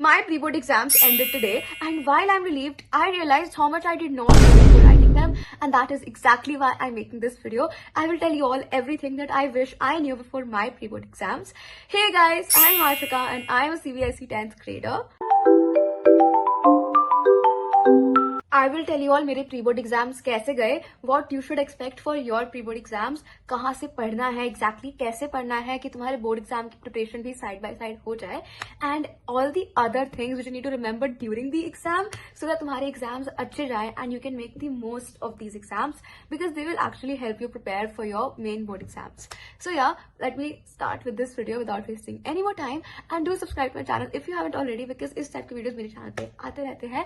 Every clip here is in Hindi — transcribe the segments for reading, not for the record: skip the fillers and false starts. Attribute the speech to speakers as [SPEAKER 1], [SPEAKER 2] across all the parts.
[SPEAKER 1] My pre-board exams ended today, and while I'm relieved, I realized how much I did not know before writing them, and that is exactly why I'm making this video. I will tell you all everything that I wish I knew before my pre-board exams. Hey guys, I'm Ashika and I'm a CBSE 10th grader. I will tell you all मेरे प्री बोर्ड एग्जाम्स कैसे गए, what you should expect for your pre board exams, कहाँ से पढ़ना है exactly, कैसे पढ़ना है कि तुम्हारे बोर्ड एग्जाम की प्रिपरेशन भी साइड बाय साइड हो जाए, and all the other things which you need to remember during the exam so that तुम्हारे एग्जाम्स अच्छे जाए and you can make the most of these exams because they will actually help you prepare for your main board exams. So yeah, let me start with this video without wasting any more time, and do subscribe to my channel if you haven't already because इस टाइप के वीडियोस मेरे चैनल पे आते रहते हैं,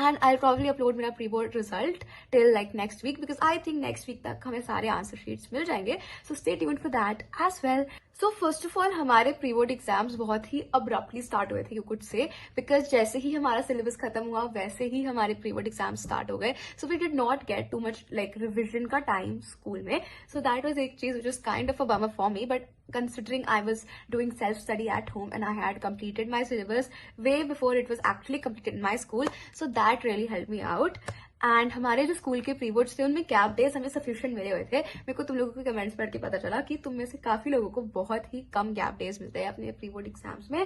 [SPEAKER 1] and I'll probably upload मेरा pre board result till like next week because I think next week तक हमें सारे आंसर शीट्स मिल जाएंगे. So stay tuned for that as well. So first of all हमारे प्री बोर्ड एग्जाम्स बहुत ही अब्रप्टली स्टार्ट हुए थे, यू कुड से, बिकॉज जैसे ही हमारा सिलेबस खत्म हुआ वैसे ही हमारे प्री बोर्ड एग्जाम्स स्टार्ट हो गए. So we did not get too much like revision का टाइम स्कूल में. सो दैट वाज एक चीज which is kind of a bummer for me, but considering I was doing self-study at home and I had completed my syllabus way before it was actually completed in my school, so that really helped me out. And हमारे जो स्कूल के प्री बोर्ड्स थे उनमें गैप डेज हमें सफिशिएंट मिले हुए थे. मेरे को तुम लोगों के कमेंट्स पढ़ के पता चला कि तुम में से काफी लोगों को बहुत ही कम गैप डेज मिलते हैं अपने प्री बोर्ड एग्जाम्स में,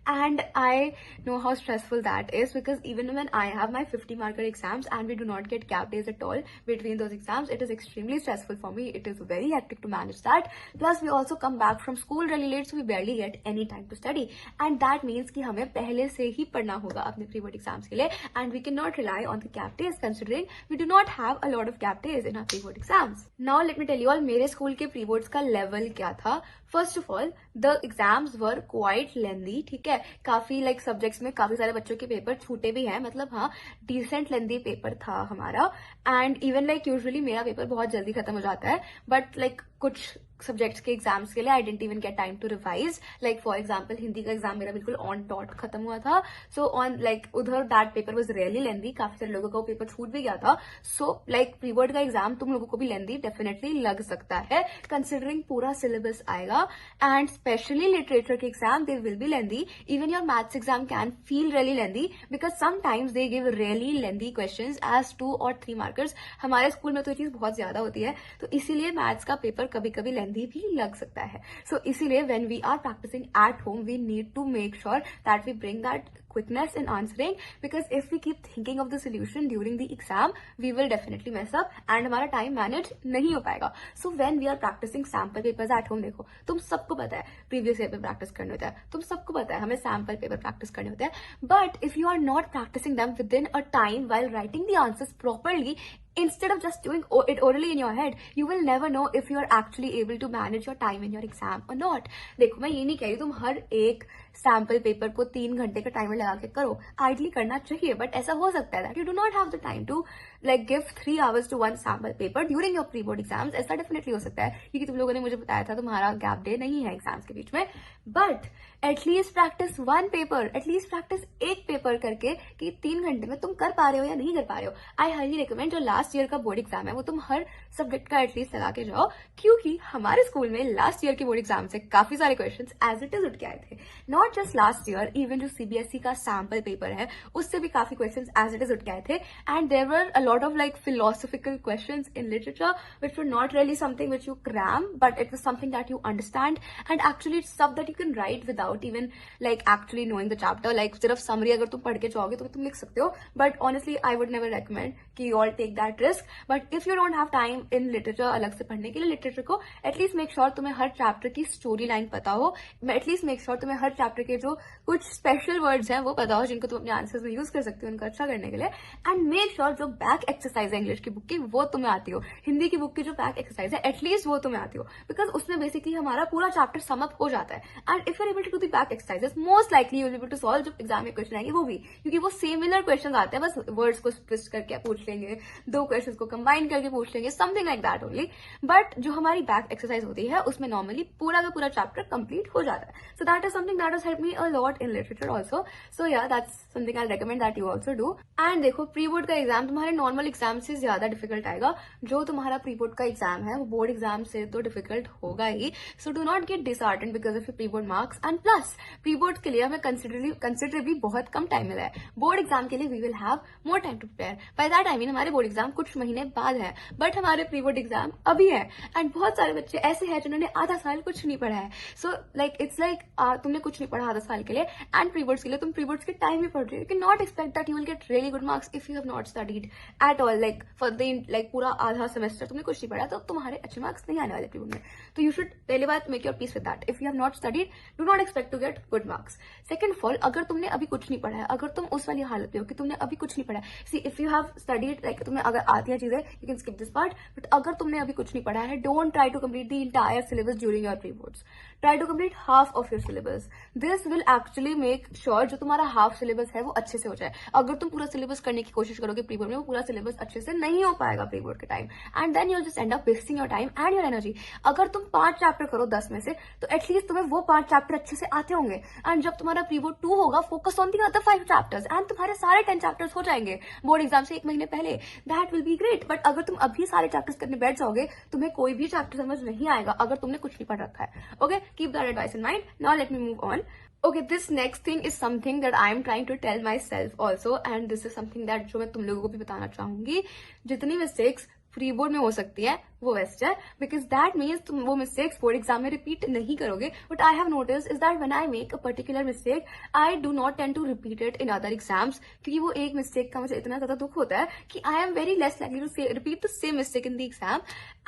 [SPEAKER 1] and I know how stressful that is because even when I have my 50 marker exams and we do not get gap days at all between those exams, it is extremely stressful for me. It is very hectic to manage that. Plus we also come back from school really late, so we barely get any time to study, and that means कि हमें पहले से ही पढ़ना होगा अपने प्री बोर्ड एग्जाम्स के लिए, and we can not rely on the gap days considering we do not have a lot of gap days in our pre-board exams. Now let me tell you all मेरे स्कूल के pre-boards का level क्या था. First of all, the exams were quite lengthy. ठीक है, काफी like subjects में काफी सारे बच्चों के पेपर छूटे भी हैं, मतलब हाँ decent lengthy पेपर था हमारा, and even like usually मेरा पेपर बहुत जल्दी खत्म हो जाता है, but like कुछ सब्जेक्ट्स के एग्जाम्स के लिए I didn't even get time to revise. Like for example Hindi का एग्जाम मेरा बिल्कुल ऑन डॉट खत्म हुआ था. सो ऑन लाइक उधर that paper was really lengthy, काफी सारे लोगों का वो पेपर छूट भी गया था. सो लाइक प्री बोर्ड का एग्जाम तुम लोगों को भी लेंदी डेफिनेटली लग सकता है कंसिडरिंग पूरा सिलेबस आएगा, एंड स्पेशली लिटरेचर के exam they will be lengthy. Even your maths exam can feel really lengthy because sometimes they give really lengthy question as 2 और 3 मार्कर्स. हमारे स्कूल में तो ये चीज बहुत ज्यादा होती है, तो इसीलिए मैथ्स का पेपर कभी कभी लेंदी भी लग सकता है. सो इसीलिए when we are practising at home we need to make sure that we bring that quickness in answering, because if we keep thinking of the solution during the exam we will definitely mess up and हमारा time manage नहीं हो पाएगा. So when we are practicing sample papers at home, देखो तुम सबको पता है previous year पे practice करने होता है, तुम सबको पता है हमें sample paper practice करने होते हैं, but if you are not practicing them within a time while writing the answers properly, instead of just doing it orally in your head, you will never know if you are actually able to manage your time in your exam or not. देखो मैं ये नहीं कह रही तुम हर एक सैम्पल पेपर को 3 घंटे का टाइमर लगा के करो, आइडली करना चाहिए, बट ऐसा हो सकता है that you do not have the time to like give 3 hours to one sample paper during your pre board exams. ऐसा डेफिनेटली हो सकता है क्योंकि तुम लोगों ने मुझे बताया था तुम्हारा गैप डे नहीं है एग्जाम्स के बीच में, but at least practice one paper, at least practice एक पेपर करके कि 3 घंटे में तुम कर पा रहे हो या नहीं कर पा रहे हो. आई हाईली रिकमेंड जो लास्ट ईयर का बोर्ड एग्जाम है वो तुम हर सब्जेक्ट का एटलीस्ट लगा के जाओ, क्योंकि हमारे स्कूल में लास्ट ईयर के बोर्ड एग्जाम से काफी सारे क्वेश्चंस एज इट इज उठ के आए थे. Not just last year, even जो सीबीएसई का सैम्पल पेपर है उससे भी काफी क्वेश्चंस एज इट इज उठ के आए थे, and there were a lot of like philosophical questions in literature which were not really something which you cram, but it was something that you understand, and actually it's stuff that you can write without even like actually knowing the chapter. like सिर्फ summary अगर तुम पढ़ के जाओगे तो तुम लिख सकते हो, but honestly I would never recommend कि you all take that risk. but if you don't have time in literature अलग से पढ़ने के लिए literature को, at least make sure तुम्हें हर chapter की story line पता हो, at least make sure तुम्हें हर chapter के जो कुछ special words हैं वो पता हो जिनको तुम अपने आंसर्स में यूज कर सकते हो उनको अच्छा करने के लिए, and make sure जो बैक एक्सरसाइज है इंग्लिश की बुक की वो तुम्हें आती हो, हिंदी की बुक की जो बैक एक्सरसाइज है एटलीस्ट वो तुम्हें आती हो, बिकॉज उसमें बेसिकली हमारा पूरा चैप्टर सम अप हो जाता है. And if you are able to do the back exercises most likely you will be able to solve जब एग्जाम में क्वेश्चन आएंगे वो भी, क्योंकि वो सिमिलर क्वेश्चन आते हैं, बस वर्ड्स को ट्विस्ट करके पूछ लेंगे, 2 क्वेश्चन को कंबाइन करके पूछ लेंगे, something like that only. But जो हमारी बैक एक्सरसाइज होती है उसमें नॉर्मली पूरा का पूरा चैप्टर कंप्लीट हो जाता है. So that is something that has help me a lot in literature also. So yeah that's something I recommend that you also do. And देखो प्री बोर्ड का एग्जाम तुम्हारे नॉर्मल एग्जाम से ज्यादा डिफिकल्ट आएगा. जो तुम्हारा प्री बोर्ड का एग्जाम है वो बोर्ड एग्जाम से तो डिफिकल्ट होगा ही, so do not get disheartened because of pre board marks and plus pre board के लिए हमें कंसिडरेबली बहुत कम टाइम मिला है. बोर्ड एग्जाम के लिए we will have more time to prepare. By that I mean हमारे बोर्ड एग्जाम कुछ महीने बाद है, बट हमारे प्री बोर्ड एग्जाम अभी है. एंड बहुत सारे बच्चे ऐसे हैं जिन्होंने आधा साल कुछ नहीं पढ़ा है. सो लाइक इट्स लाइक तुमने कुछ नहीं पढ़ा आधा साल के लिए एंड प्री बोर्ड्स के लिए तुम प्री बोर्ड्स के टाइम भी पढ़ रहे हो. You can not expect that you will get really good marks if you have not studied at all. Like for the like पूरा आधा सेमेस्टर तुमने कुछ नहीं पढ़ा तो तुम्हारे अच्छे मार्क्स नहीं आने वाले प्री बोर्ड में. तो यू शुड पहली बात make your peace with that. If you have not studied do not expect to get good marks. Second of all, अगर तुमने अभी कुछ नहीं पढ़ा है, अगर तुम उस वाली हालत में हो कि तुमने अभी कुछ नहीं पढ़ा है, see if you have studied like तुम्हें अगर आती है चीजें you can skip this part. But अगर तुमने अभी कुछ नहीं पढ़ा है, don't try to complete the entire syllabus during your pre boards. Try to complete half of your syllabus. This will actually make sure जो तुम्हारा हाफ सिलेबस है वो अच्छे से हो जाए. अगर तुम पूरा सिलेबस करने की कोशिश करोगे प्री बोर्ड में, वो पूरा सिलेबस अच्छे से नहीं हो पाएगा प्री बोर्ड के time and then you just end up wasting your time and your energy. अगर तुम 5 चैप्टर करो 10 में से तो एटलीस्ट तुम्हें वो 5 चैप्टर अच्छे से आते होंगे. एंड जब तुम्हारा प्री बोर्ड 2 होगा, focus on the other 5 chapters and तुम्हारे सारे 10 चैप्टर्स हो जाएंगे बोर्ड एग्जाम से 1 महीने पहले. That will be great. But अगर तुम अभी सारे चैप्टर्स करने बैठ जाओगे, तुम्हें कोई भी चैप्टर समझ नहीं आएगा अगर तुमने कुछ नहीं पढ़ रखा है. Okay, keep that advice in mind. Now let me move on. Okay, this next thing is something that I am trying to tell myself also, and this is something that जो मैं तुम लोगों को भी बताना चाहूंगी. जितनी मिस्टेक्स प्री बोर्ड में हो सकती है वो बेस्ट है, बिकॉज दैट मीन्स तुम वो मिस्टेक्स बोर्ड एग्जाम में रिपीट नहीं करोगे. But I have notice is that when I make a particular mistake I do not tend to repeat it in other exams, क्योंकि वो एक मिस्टेक का मुझे इतना ज्यादा दुख होता है कि I am very less likely to repeat the same mistake in the exam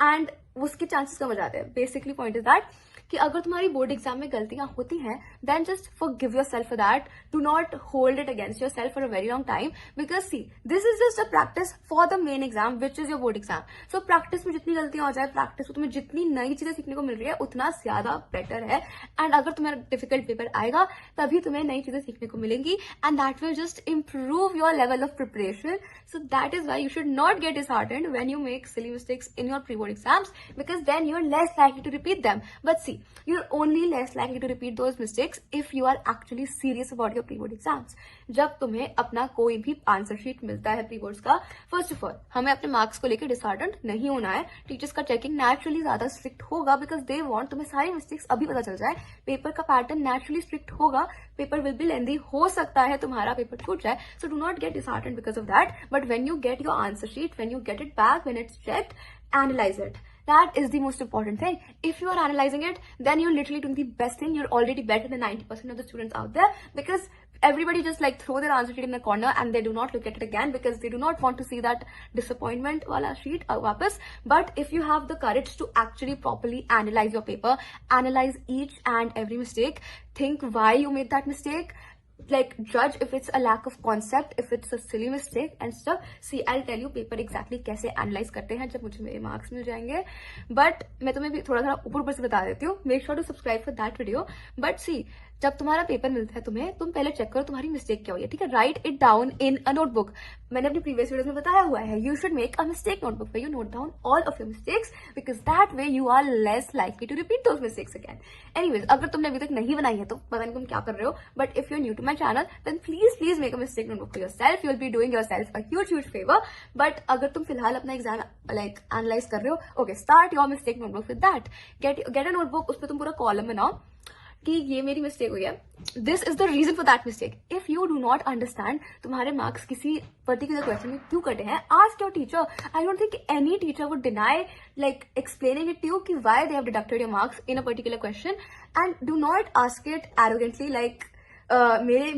[SPEAKER 1] and उसके चांसेस कम हो जाते हैं. बेसिकली पॉइंट इज दैट कि अगर तुम्हारी बोर्ड एग्जाम में गलतियां होती हैं then just forgive yourself for that. Do not hold it against yourself for a very long time, because see this is just a practice for the main exam which is your board exam. So practice में जितनी गलतियां हो जाए, प्रैक्टिस में तुम्हें जितनी नई चीजें सीखने को मिल रही है उतना ज्यादा बेटर है. एंड अगर तुम्हारा डिफिकल्ट पेपर आएगा तभी तुम्हें नई चीजें सीखने को मिलेंगी and that will just improve your level of preparation. So that is why you should not gate disheartened when you make silly mistakes in your pre-board exams, because then you're less likely to repeat them. But see, you're only less likely to repeat those mistakes if you are actually serious about your pre-board exams. जब तुम्हें अपना कोई भी आंसर शीट मिलता है प्री बोर्ड्स का, फर्स्ट ऑफ ऑल हमें अपने मार्क्स को लेकर डिसहार्टेंड नहीं होना है. टीचर्स का चेकिंग नेचुरली ज्यादा स्ट्रिक्ट होगा बिकॉज दे वांट तुम्हें सारी मिस्टेक्स अभी पता चल जाए. पेपर का पैटर्न नेचुरली स्ट्रिक्ट होगा. पेपर विल बी लेंदी, हो सकता है तुम्हारा पेपर छूट जाए. सो do not get disheartened because of that. But when you get your answer sheet, when you get it back, when it's checked, analyze it. That is the most important thing. If you are analyzing it, then you're literally doing the best thing. You're already better than 90% of the students out there, because everybody just like throw their answer sheet in the corner and they do not look at it again because they do not want to see that disappointment wala sheet wapas. But if you have the courage to actually properly analyze your paper, analyze each and every mistake, think why you made that mistake, like judge if it's a lack of concept, if it's a silly mistake and stuff. See, I'll tell you paper exactly कैसे analyze करते हैं जब मुझे मेरे marks मिल जाएंगे. But मैं तुम्हें भी थोड़ा ऊपर से बता देती हूँ. Make sure to subscribe for that video. But see, जब तुम्हारा पेपर मिलता है तुम्हें, तुम पहले चेक करो तुम्हारी मिस्टेक क्या हुई है. ठीक है, right it down in a notebook. मैंने अपनी प्रीवियस वीडियोस में बताया हुआ है, you should make a mistake notebook where you note down all of your mistakes, because that way you are less likely to repeat those mistakes again. Anyways, अगर तुमने अभी तक नहीं बनाई है तो पता नहीं तुम क्या कर रहे हो. But if you're new to my channel, then please make a mistake notebook for yourself. You'll be doing yourself a huge favor. But अगर तुम फिलहाल अपना एग्जाम like analyze कर रहे हो, okay, start your mistake notebook with that. Get a notebook, उस पर तुम पूरा कॉलम बनाओ कि ये मेरी मिस्टेक हुई है, this is the reason for that mistake. If you do not understand तुम्हारे मार्क्स किसी पर्टिकुलर क्वेश्चन में क्यों कटे हैं, ask your teacher. I don't think any teacher would deny like explaining it to you कि why they have deducted your marks in a particular question. And do not ask it arrogantly like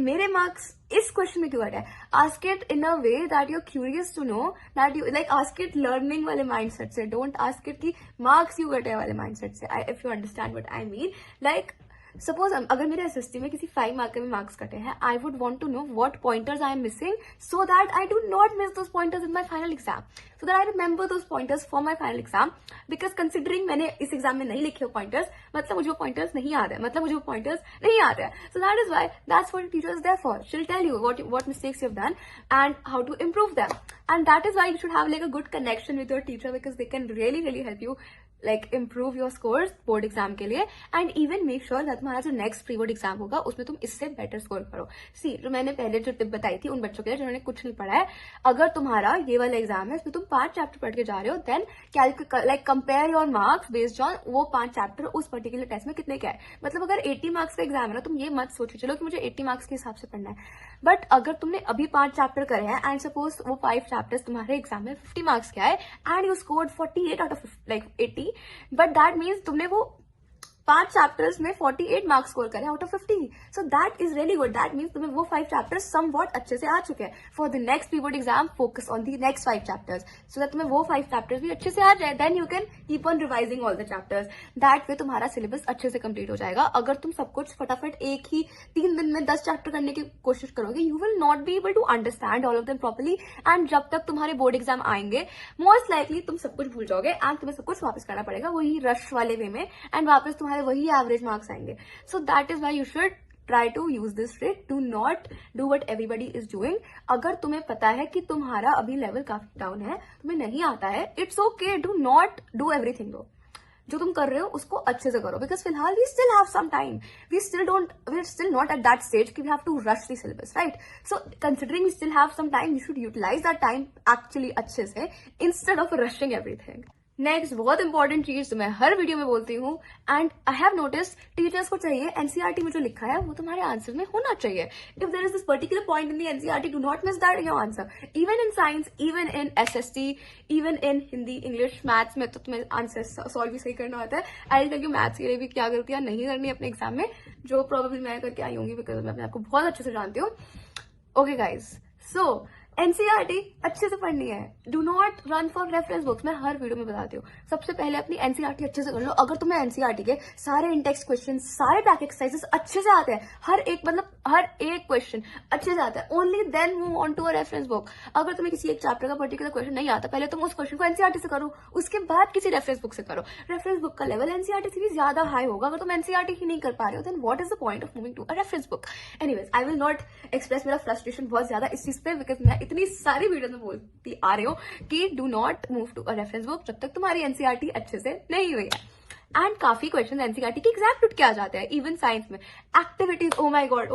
[SPEAKER 1] मेरे मार्क्स इस क्वेश्चन में क्यों कटे हैं. Ask it in a way that you are curious to know, that you like ask it learning वाले माइंडसेट से. डोंट आस्क इट कि मार्क्स क्यों कटे वाले माइंडसेट से. If you understand what I mean, like suppose अगर मेरे एसएसटी में किसी 5 मार्क में मार्क्स कटे हैं, I would want to know what pointers I am missing so that I do not miss those pointers in my final exam, so that I remember those pointers for my final exam. Because considering मैंने इस एग्जाम में नहीं लिखे हो पॉइंटर्स, मतलब मुझे वो पॉइंटर्स नहीं याद है, मतलब मुझे वो पॉइंटर्स नहीं आते हैं. So that is why that's what teacher is there for. She will tell you what mistakes you have done and how to improve them. And that is why you should have like a good connection with your teacher, because they can really help you like improve your scores board exam के लिए, and even make sure that तुम्हारा जो नेक्स्ट प्री बोर्ड एग्जाम होगा उसमें तुम इससे बेटर स्कोर करो. सी, जो मैंने पहले जो टिप बताई थी उन बच्चों के लिए जिन्होंने कुछ नहीं पढ़ा है, अगर तुम्हारा ये वाला एग्जाम है इसमें तुम 5 चैप्टर पढ़ के जा रहे हो, then like compare your marks based on वो 5 चैप्टर उस पर्टिकुलर टेस्ट में कितने क्या है. मतलब अगर 80 मार्क्स का एग्जाम है ना, तुम ये मत सोचो चलो कि मुझे 80 मार्क्स के हिसाब से पढ़ना है, बट अगर तुमने अभी 5 चैप्टर करे हैं एंड सपोज वो 5 चैप्टर्स तुम्हारे एग्जाम में 50 मार्क्स क्या है and you scored 48 out of like 80, but that means तुमने वो 5 चैप्टर्स में 48 मार्क्स स्कोर करे out of 50. So that is really good. That means तुम्हें वो 5 चैप्टर्स सम वॉट अच्छे से आ चुके हैं. For the next pre board exam focus on the next 5 chapters so that तुम्हें वो 5 चैप्टर्स भी अच्छे से आ जाए. Then you can keep on revising all the chapters. That way तुम्हारा सिलेबस अच्छे से कंप्लीट हो जाएगा. अगर तुम सब कुछ फटाफट एक ही 3 दिन में 10 चैप्टर करने की कोशिश करोगे, you will not be able to understand all of them properly, and जब तक तुम्हारे बोर्ड एग्जाम आएंगे मोस्ट लाइकली तुम सब कुछ भूल जाओगे एंड तुम्हें सब कुछ वापस करना पड़ेगा वही रश वाले वे में, एंड वापस तुम्हारे वही एवरेज मार्क्स आएंगे. So that is why you should try to use this trick. Do not do what everybody is doing. अगर तुम्हें पता है कि तुम्हारा अभी लेवल काफी डाउन है, तुम्हें नहीं आता है, it's okay. Do not do everything दो. जो तुम कर रहे हो उसको अच्छे से करो, बिकॉज फिलहाल we still have some time. We are still not at that stage कि we have to rush the syllabus, right? So considering we still have some time, you should utilise that time actually अच्छे से instead of rushing everything. Next बहुत इंपॉर्टेंट चीज जो मैं हर वीडियो में बोलती हूँ, and I have notice teachers को चाहिए एनसीईआरटी में जो लिखा है वो तुम्हारे आंसर में होना चाहिए. If there is this particular point in the NCERT, do not miss that in your answer. Even in science, even in SST, even in Hindi, English, maths में तो तुम्हें आंसर सॉल्व भी सही करना होता है. आई टेल यू मैथ्स के लिए भी क्या गलतियां नहीं करनी अपने एग्जाम में, जो प्रोबेबली मैं करके आई होंगी, बिकॉज मैं अपने आपको बहुत अच्छे से जानती हूँ. ओके गाइज, सो एनसीईआरटी अच्छे से पढ़नी है. Do not run for reference books. मैं हर वीडियो में बताती हूँ, सबसे पहले अपनी एनसीईआरटी अच्छे से कर लो. अगर तुम्हें एनसीईआरटी के सारे इंटेक्स्ट क्वेश्चन, सारे बैक एक्सरसाइजेस अच्छे से आते हैं, हर एक क्वेश्चन अच्छे से आता है, only then move on to a reference book. अगर तुम्हें किसी एक चैप्टर का पर्टिकुलर क्वेश्चन नहीं आता, पहले तुम उस क्वेश्चन को एनसीईआरटी से करो, उसके बाद किसी रेफरेंस बुक से करो. रेफरेंस बुक का लेवल एनसीईआरटी से भी ज्यादा हाई होगा. अगर तुम एनसीईआरटी ही नहीं कर पा रहे हो, then what is the point of moving to a reference book? Anyways, I will not express मेरा फ्रस्ट्रेशन बहुत ज्यादा इस चीज पे, बिकॉज मैं इतनी सारी वीडियो में बोलती आ रही हूँ कि do not move to a reference book जब तक तुम्हारी एनसीईआरटी अच्छे से नहीं हुई है. एंड काफी क्वेश्चन एनसीईआरटी के एग्जैक्ट टूट के आ जाते हैं. इवन साइंस में activities, oh my God,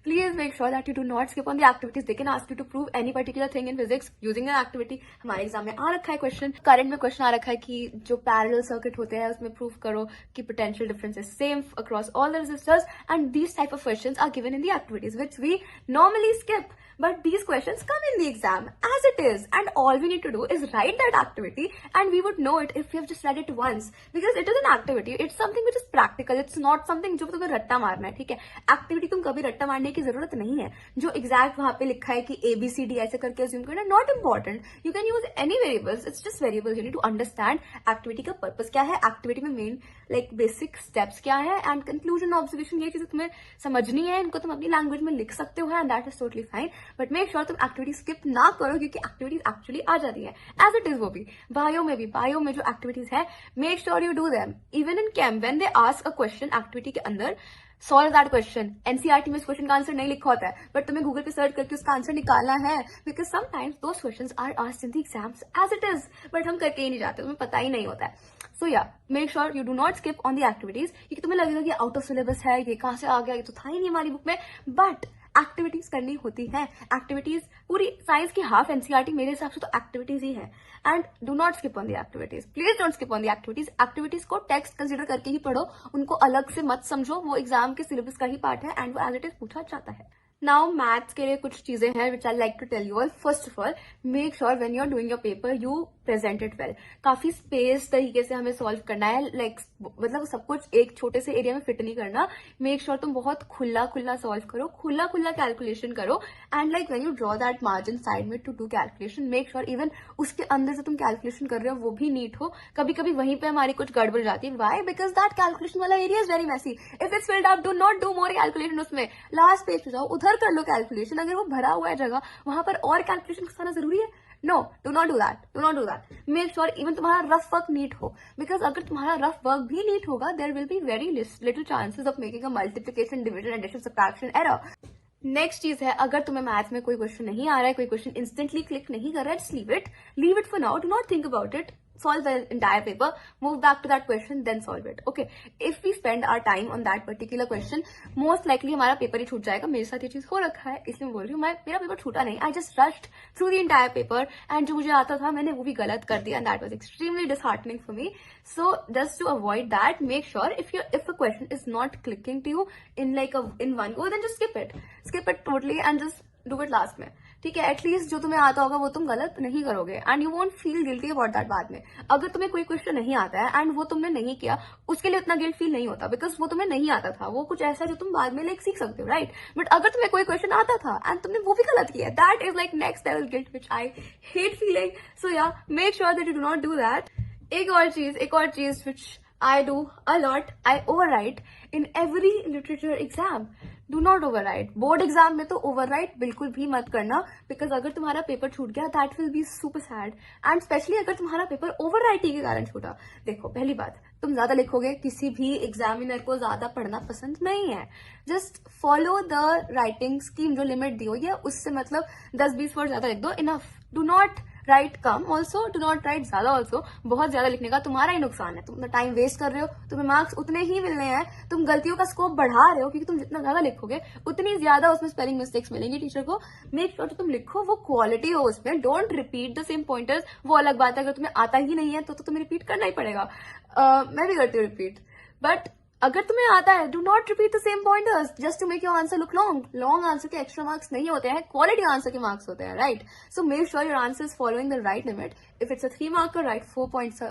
[SPEAKER 1] please make sure that you do not skip on the activities. They can ask you to prove any particular thing in physics using an activity. हमारे एग्जाम में आ रखा है क्वेश्चन, करंट में क्वेश्चन आ रखा है कि जो पैरेलल सर्किट होते हैं उसमें प्रूव करो कि potential difference is same across all the resistors, and these type of questions are given in the activities which we normally skip. But these questions come in the exam as it is, and all we need to do is write that activity, and we would know it if we have just read it once, because it is an activity. It's something which is practical. It's not something जो तुम्हें रट्टा मारना है, ठीक है? एक्टिविटी तुम कभी रट्टा मारने की जरूरत नहीं है. जो एग्जैक्ट वहां पे लिखा है कि ABCD ऐसे करके अज्यूम करना, not important. You can use any variables. It's just variables. You need to understand activity का पर्पस क्या है, एक्टिविटी में मेन लाइक बेसिक स्टेप्स क्या है, एंड कंक्लूजन, ऑब्जर्वेशन, ये चीजें तुम्हें समझनी है. इनको तुम अपनी लैंग्वेज में लिख सकते हो, and that is totally fine. But make sure तुम एक्टिविटी स्किप ना करो, क्योंकि एक्टिविटीज एक्चुअली आ जाती है एज इट इज. वो भी बायो में जो एक्टिविटीज है, make sure you do them. Even in came when they ask a question activity के अंदर, सॉल्व दैट क्वेश्चन. एनसीईआरटी में इस क्वेश्चन का आंसर नहीं लिखा होता है, बट तुम्हें गूगल पे सर्च करके उसका आंसर निकालना है, because sometimes those questions are asked in the exams as it is, but हम करके ही नहीं जाते, तुम्हें पता ही नहीं होता है. सो yeah make sure you do not skip on the activities, क्योंकि तुम्हें लगेगा कि आउट ऑफ सिलेबस है, ये कहां से आ गया, ये तो था ही नहीं हमारी बुक में, बट एक्टिविटीज करनी होती है. एक्टिविटीज पूरी साइंस की हाफ एनसीईआरटी मेरे हिसाब से तो एक्टिविटीज ही है. And do not skip on the activities. Please don't skip on the activities. Activities को टेक्स्ट कंसीडर करके ही पढ़ो, उनको अलग से मत समझो. वो एग्जाम के सिलेबस का ही पार्ट है, एंड वो एज इट इज पूछा जाता है. नाउ मैथ्स के लिए कुछ चीजें हैं which I like to tell you all. First of all, make sure when you are doing your paper you present it well. काफी स्पेस तरीके से हमें सॉल्व करना है, लाइक मतलब सब कुछ एक छोटे से एरिया में फिट नहीं करना. मेक श्योर तुम बहुत खुला सॉल्व करो, खुला कैलकुलेशन करो, and like when you draw that margin side में to do calculation, make sure even उसके अंदर से तुम कैलकुलेशन कर रहे हो वो भी नीट हो. कभी कभी वहीं पे हमारी कुछ गड़बड़ जाती है. वाई? बिकॉज दैट कैलकुलेशन वाला area is very messy. If it's filled up, do not do more calculation. उसमें लास्ट पेज पे जाओ, उधर कर लो कैलकुलेशन. अगर वो भरा हुआ है जगह, वहां पर और कैलकुलेशन करना जरूरी है? No, do not do that. Make sure even तुम्हारा रफ वर्क नीट हो, बिकॉज अगर तुम्हारा रफ वर्क भी नीट होगा, there will be very little chances of making a multiplication, division, addition, subtraction error. Next चीज है, अगर तुम्हें मैथ्स में कोई क्वेश्चन नहीं आ रहा है, कोई क्वेश्चन इंस्टेंटली क्लिक नहीं कर रहा है, leave it for now. Do not think about it. solve the entire paper, move back to that question, then solve it. Okay, if we spend our time on that particular question, most likely हमारा पेपर ही छूट जाएगा. मेरे साथ ये चीज हो रखा है, इसलिए मैं बोल रही हूँ. मेरा पेपर छूटा नहीं. I just rushed through the entire paper, and जो मुझे आता था मैंने वो भी गलत कर दिया, and that was extremely disheartening for me. So just to avoid that, make sure if a question is not clicking to you in one go, then just skip it totally and just do it last में. ठीक है, एटलीस्ट जो तुम्हें आता होगा वो तुम गलत नहीं करोगे, and you won't feel guilty about that बाद में. अगर तुम्हें कोई क्वेश्चन नहीं आता है एंड वो तुमने नहीं किया, उसके लिए उतना गिल्ट फील नहीं होता, बिकॉज वो तुम्हें नहीं आता था. वो कुछ ऐसा जो तुम बाद में सीख सकते हो, राइट? बट अगर तुम्हें कोई क्वेश्चन आता था एंड तुमने वो भी गलत किया, that is next level guilt which I hate feeling. So yeah, make sure that you do not do that. एक और चीज which I do a lot, I overwrite in every literature exam. Do not overwrite. Board exam में तो overwrite बिल्कुल भी मत करना, बिकॉज अगर तुम्हारा पेपर छूट गया that will be super sad, and specially अगर तुम्हारा पेपर ओवरराइटिंग के कारण छूटा. देखो, पहली बात, तुम ज्यादा लिखोगे, किसी भी एग्जामिनर को ज्यादा पढ़ना पसंद नहीं है. Just follow the writing scheme, जो लिमिट दी हुई है उससे मतलब 10-20 वर्ड ज्यादा लिख दो, enough. Do not right come also, do not right ज्यादा ऑल्सो. बहुत ज्यादा लिखने का तुम्हारा ही नुकसान है. तुम टाइम वेस्ट कर रहे हो, तुम्हें मार्क्स उतने ही मिलने हैं. तुम गलतियों का स्कोप बढ़ा रहे हो, क्योंकि तुम जितना ज्यादा लिखोगे उतनी ज्यादा उसमें स्पेलिंग मिस्टेक्स मिलेंगी टीचर को. मेक श्योर तुम लिखो, वो क्वालिटी हो उसमें. Don't repeat the same pointers. वो अलग बात है, अगर तुम्हें आता ही नहीं है तो तुम्हें रिपीट करना ही पड़ेगा. मैं भी करती हूँ रिपीट, बट अगर तुम्हें आता है, do not repeat the same pointers just to make your answer look long. Long answer के एक्स्ट्रा मार्क्स नहीं होते हैं, क्वालिटी आंसर के मार्क्स होते हैं, right? So make sure your answer is following the right limit. If it's a 3 marker, right 4 points.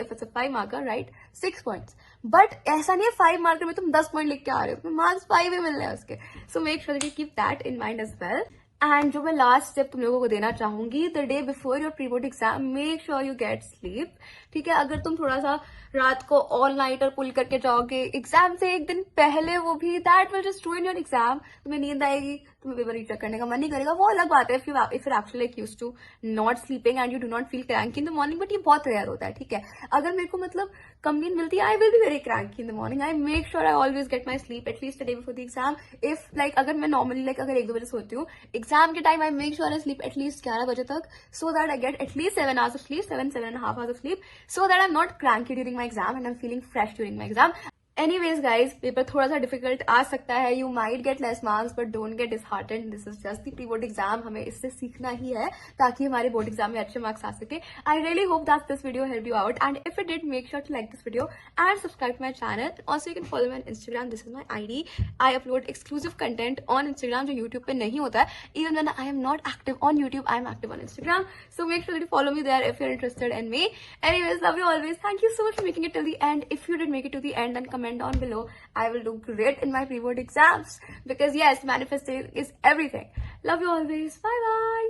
[SPEAKER 1] If it's a 5 marker, right 6 points. But ऐसा नहीं है 5 marker में तुम 10 पॉइंट लिख के आ रहे हो, तुम्हें मार्क्स 5 ही मिल रहे हैं उसके. So make sure you keep that in mind as well. And जो मैं लास्ट स्टेप तुम लोगों को देना चाहूंगी, the day before your pre board exam, make sure you get sleep. ठीक है, अगर तुम थोड़ा सा रात को ऑल नाइटर पुल करके जाओगे एग्जाम से एक दिन पहले, वो भी that will just रूइन your exam. तुम्हें नींद आएगी, तुम्हें पेपर रीचेक करने का मन नहीं करेगा, वो अलग बात है. If you actually used to not sleeping and you do not feel cranky in the morning, but ये बहुत रेयर होता है. ठीक है, अगर मेरे को मतलब कम नींद मिलती है, I will be very cranky in the morning. I make sure I always get my sleep at least the day before the exam. If अगर मैं नॉर्मली अगर 1-2 बजे सोती हूँ एग्जाम के time, I make sure I sleep at least 11 बजे तक, so that I get at least 7 hours of sleep, 7.5 hours of sleep, so that I'm not cranky during my exam and I'm feeling fresh during my exam. Anyways guys, paper थोड़ा सा डिफिकल्ट आ सकता है. You might get less marks, but don't get disheartened. This is just the pre board exam. हमें इससे सीखना ही है ताकि हमारे बोर्ड एग्जाम में अच्छे मार्क्स आ सके. I really hope that this video help you out, and if it did, make sure to like this video and subscribe to my channel. Also you can follow me on Instagram. This is my ID. I upload exclusive content on Instagram जो यूट्यूब पे नहीं होता है. Even when I am not active on YouTube, I am active on Instagram. So make sure to follow me there if you're interested in me. Anyways, love you always. Thank you so much for making it till the end. If you did make it to the end, then comment down below. I will do great in my pre-board exams, because yes, manifesting is everything. Love you always. Bye bye.